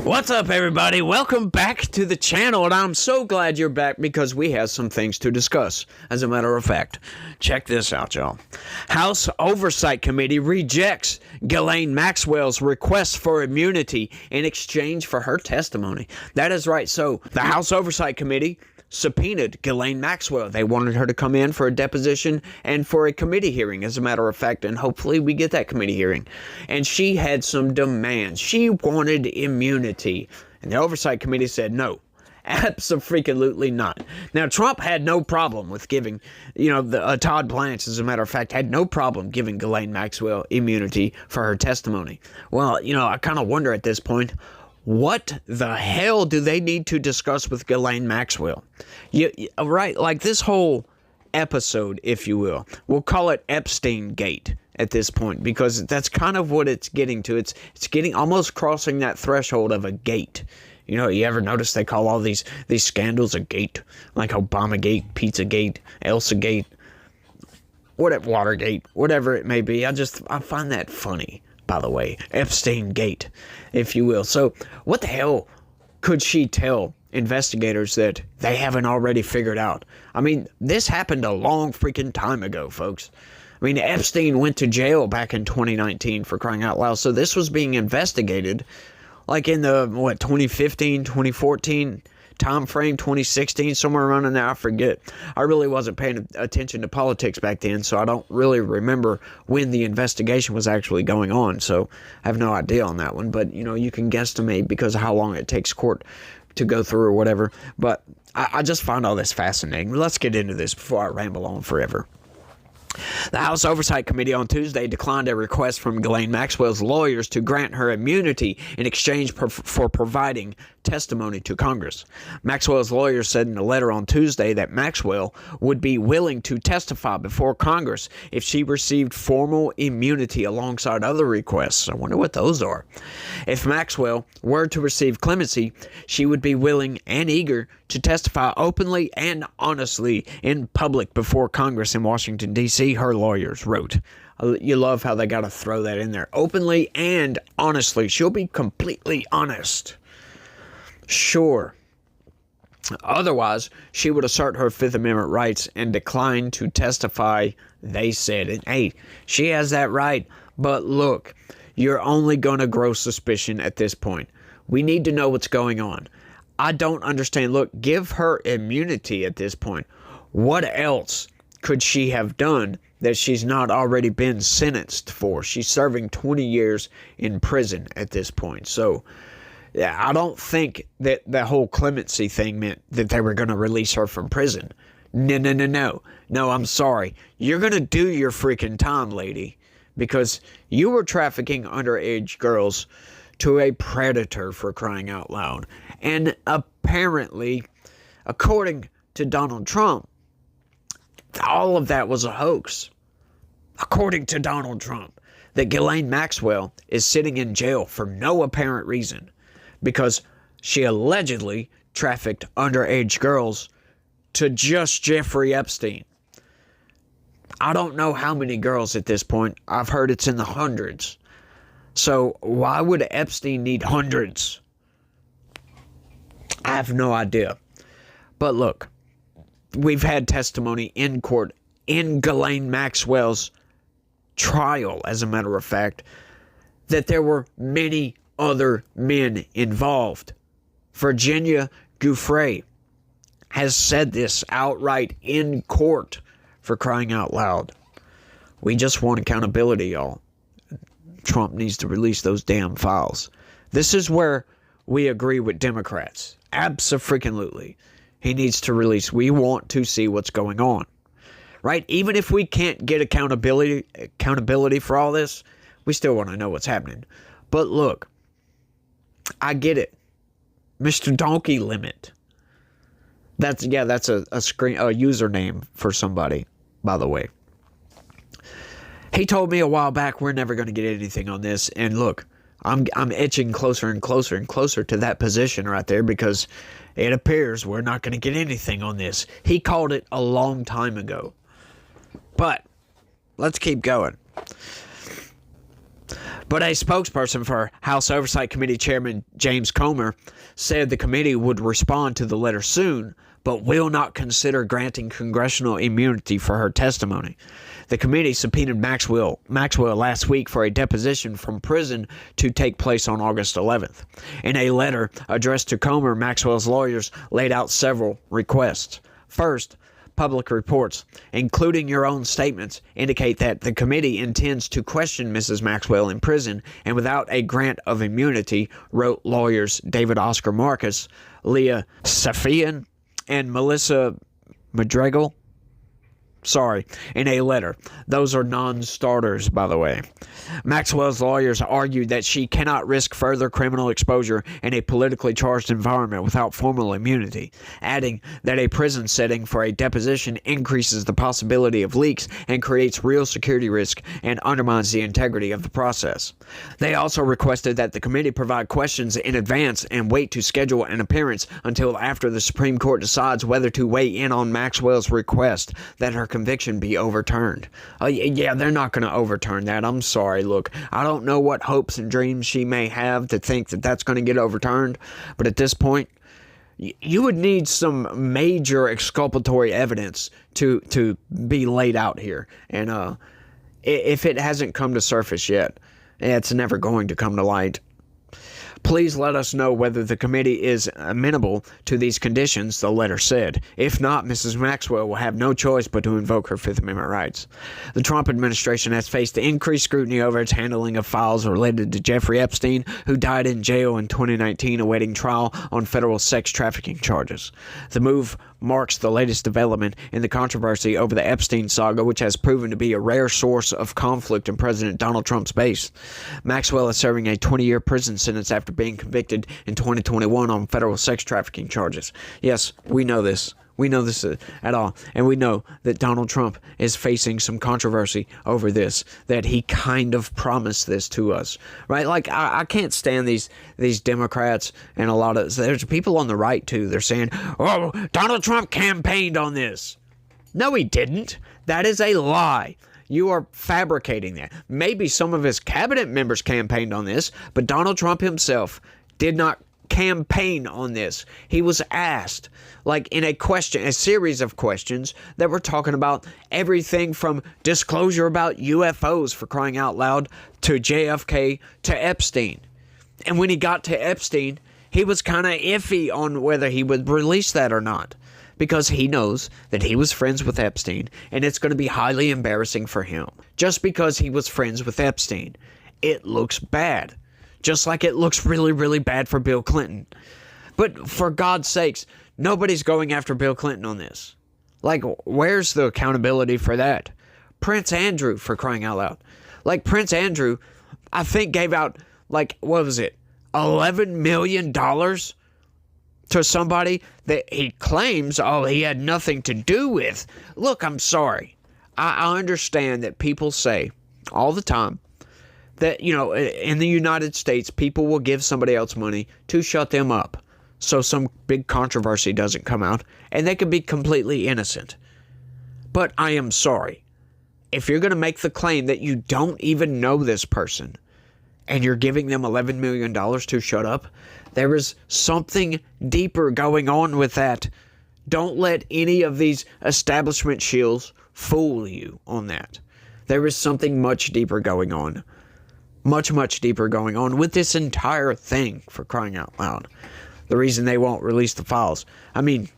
What's up, everybody? Welcome back to the channel, and I'm so glad you're back because we have some things to discuss. As a matter of fact, check this out, y'all. House Oversight Committee rejects Ghislaine Maxwell's request for immunity in exchange for her testimony. That is right. So, the House Oversight Committee subpoenaed Ghislaine Maxwell. They wanted her to come in for a deposition and for a committee hearing, as a matter of fact, and hopefully we get that committee hearing. And she had some demands. She wanted immunity, and the Oversight Committee said no. Absolutely not. Now, Trump had no problem with giving, Todd Blanche, as a matter of fact, had no problem giving Ghislaine Maxwell immunity for her testimony. Well, I kind of wonder at this point, what the hell do they need to discuss with Ghislaine Maxwell? Right, like this whole episode, if you will. We'll call it Epstein Gate at this point, because that's kind of what it's getting to. It's getting almost crossing that threshold of a gate. You ever notice they call all these scandals a gate? Like Obamagate, Pizzagate, Elsagate, Watergate, whatever it may be. I find that funny. By the way, Epstein Gate, if you will. So, what the hell could she tell investigators that they haven't already figured out? I mean, this happened a long freaking time ago, folks. I mean, Epstein went to jail back in 2019, for crying out loud. So, this was being investigated like in the, 2015, 2014 time frame, 2016, somewhere around in there. I forget. I really wasn't paying attention to politics back then, so I don't really remember when the investigation was actually going on. So I have no idea on that one. But, you can guesstimate because of how long it takes court to go through or whatever. But I just find all this fascinating. Let's get into this before I ramble on forever. The House Oversight Committee on Tuesday declined a request from Ghislaine Maxwell's lawyers to grant her immunity in exchange for providing testimony to Congress. Maxwell's lawyers said in a letter on Tuesday that Maxwell would be willing to testify before Congress if she received formal immunity alongside other requests. I wonder what those are. If Maxwell were to receive clemency, she would be willing and eager to testify openly and honestly in public before Congress in Washington, D.C., her lawyers wrote. You love how they got to throw that in there. Openly and honestly. She'll be completely honest. Sure. Otherwise, she would assert her Fifth Amendment rights and decline to testify, they said. And hey, she has that right. But look, you're only going to grow suspicion at this point. We need to know what's going on. I don't understand. Look, give her immunity at this point. What else could she have done that she's not already been sentenced for? She's serving 20 years in prison at this point. So, yeah, I don't think that the whole clemency thing meant that they were going to release her from prison. No. No, I'm sorry. You're going to do your freaking time, lady, because you were trafficking underage girls to a predator, for crying out loud. And apparently, according to Donald Trump, all of that was a hoax. According to Donald Trump, that Ghislaine Maxwell is sitting in jail for no apparent reason because she allegedly trafficked underage girls to just Jeffrey Epstein. I don't know how many girls at this point. I've heard it's in the hundreds. So why would Epstein need hundreds? I have no idea. But look, we've had testimony in court in Ghislaine Maxwell's trial, as a matter of fact, that there were many other men involved. Virginia Giuffre has said this outright in court, for crying out loud. We just want accountability, y'all. Trump needs to release those damn files. This is where we agree with Democrats. Abso-freaking-lutely. He needs to release. We want to see what's going on. Right? Even if we can't get accountability for all this, we still want to know what's happening. But look, I get it. Mr. Donkey Limit. That's a username for somebody, by the way. He told me a while back we're never going to get anything on this, and look, I'm edging closer and closer and closer to that position right there because it appears we're not going to get anything on this. He called it a long time ago. But let's keep going. But a spokesperson for House Oversight Committee Chairman James Comer said the committee would respond to the letter soon, but will not consider granting congressional immunity for her testimony. The committee subpoenaed Maxwell last week for a deposition from prison to take place on August 11th. In a letter addressed to Comer, Maxwell's lawyers laid out several requests. First, public reports, including your own statements, indicate that the committee intends to question Mrs. Maxwell in prison and without a grant of immunity, wrote lawyers David Oscar Marcus, Leah Safian, and Melissa Madrigal. In a letter. Those are non-starters, by the way. Maxwell's lawyers argued that she cannot risk further criminal exposure in a politically charged environment without formal immunity, adding that a prison setting for a deposition increases the possibility of leaks and creates real security risk and undermines the integrity of the process. They also requested that the committee provide questions in advance and wait to schedule an appearance until after the Supreme Court decides whether to weigh in on Maxwell's request that her conviction be overturned. Yeah, they're not going to overturn that. I'm sorry. Look, I don't know what hopes and dreams she may have to think that that's going to get overturned, but at this point, you would need some major exculpatory evidence to be laid out here. And if it hasn't come to surface yet, it's never going to come to light. Please let us know whether the committee is amenable to these conditions, the letter said. If not, Mrs. Maxwell will have no choice but to invoke her Fifth Amendment rights. The Trump administration has faced increased scrutiny over its handling of files related to Jeffrey Epstein, who died in jail in 2019 awaiting trial on federal sex trafficking charges. The move marks the latest development in the controversy over the Epstein saga, which has proven to be a rare source of conflict in President Donald Trump's base. Maxwell is serving a 20-year prison sentence after being convicted in 2021 on federal sex trafficking charges. Yes, we know this. We know this at all. And we know that Donald Trump is facing some controversy over this, that he kind of promised this to us, right? Like, I can't stand these Democrats and a lot of, there's people on the right too. They're saying, oh, Donald Trump campaigned on this. No, he didn't. That is a lie. You are fabricating that. Maybe some of his cabinet members campaigned on this, but Donald Trump himself did not campaign on this. He was asked, like in a series of questions that were talking about everything from disclosure about UFOs, for crying out loud, to JFK to Epstein. And when he got to Epstein, he was kind of iffy on whether he would release that or not, because he knows that he was friends with Epstein and it's going to be highly embarrassing for him. Just because he was friends with Epstein, it looks bad. Just like it looks really, really bad for Bill Clinton. But for God's sakes, nobody's going after Bill Clinton on this. Like, where's the accountability for that? Prince Andrew, for crying out loud. Like, Prince Andrew, I think gave out, like, what was it? $11 million to somebody that he claims, he had nothing to do with. Look, I'm sorry. I understand that people say all the time that, in the United States, people will give somebody else money to shut them up so some big controversy doesn't come out, and they could be completely innocent. But I am sorry. If you're going to make the claim that you don't even know this person and you're giving them $11 million to shut up, there is something deeper going on with that. Don't let any of these establishment shills fool you on that. There is something much deeper going on. Much, much deeper going on with this entire thing, for crying out loud. The reason they won't release the files. I mean,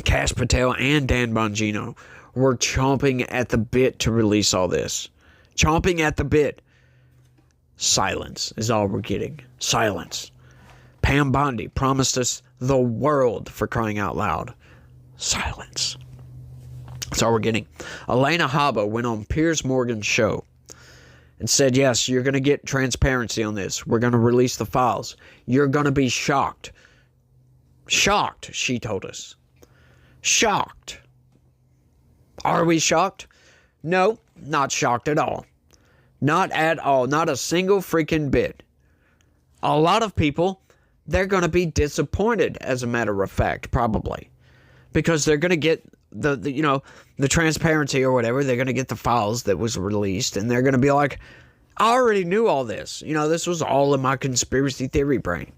Kash Patel and Dan Bongino were chomping at the bit to release all this. Chomping at the bit. Silence is all we're getting. Silence. Pam Bondi promised us the world, for crying out loud. Silence. That's all we're getting. Elena Habba went on Piers Morgan's show and said, yes, you're going to get transparency on this. We're going to release the files. You're going to be shocked. Shocked, she told us. Shocked. Are we shocked? No, not shocked at all. Not at all. Not a single freaking bit. A lot of people, they're going to be disappointed, as a matter of fact, probably. Because they're going to get the transparency or whatever. They're going to get the files that was released, and they're going to be like, I already knew all this. You know, this was all in my conspiracy theory brain.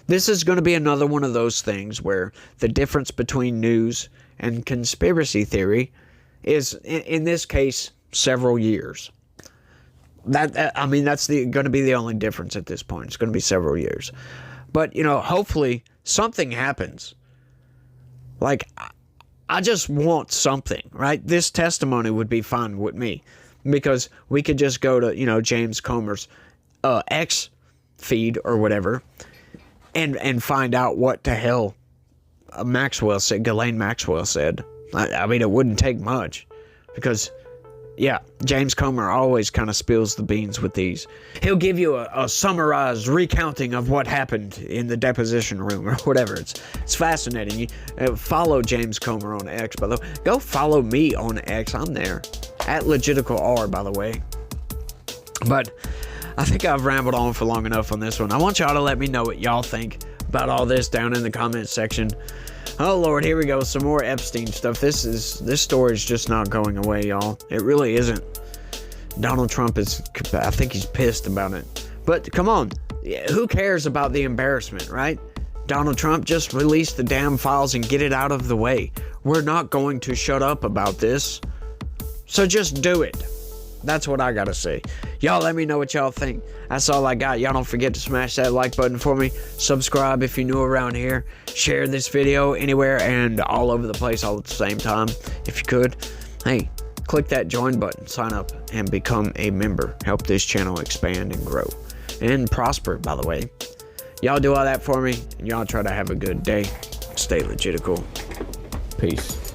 This is going to be another one of those things where the difference between news and conspiracy theory is, in this case, several years. That's going to be the only difference at this point. It's going to be several years. But, you know, hopefully something happens. Like, I just want something, right? This testimony would be fine with me because we could just go to, you know, James Comer's X feed or whatever and find out what the hell Maxwell said, Ghislaine Maxwell said. I mean, it wouldn't take much because, yeah, James Comer always kind of spills the beans with these. He'll give you a summarized recounting of what happened in the deposition room or whatever. It's fascinating. You follow James Comer on X, by the way. Go follow me on X. I'm there. At LegiticoR, by the way. But I think I've rambled on for long enough on this one. I want y'all to let me know what y'all think about all this down in the comment section. Oh Lord, here we go. Some more Epstein stuff. This story is just not going away, y'all. It really isn't. Donald Trump I think he's pissed about it. But come on, who cares about the embarrassment, right? Donald Trump, just release the damn files and get it out of the way. We're not going to shut up about this. So just do it. That's what I gotta say. Y'all let me know what y'all think. That's all I got. Y'all don't forget to smash that like button for me. Subscribe if you're new around here. Share this video anywhere and all over the place all at the same time if you could. Hey, click that join button. Sign up and become a member. Help this channel expand and grow. And prosper, by the way. Y'all do all that for me. And y'all try to have a good day. Stay legitical. Peace.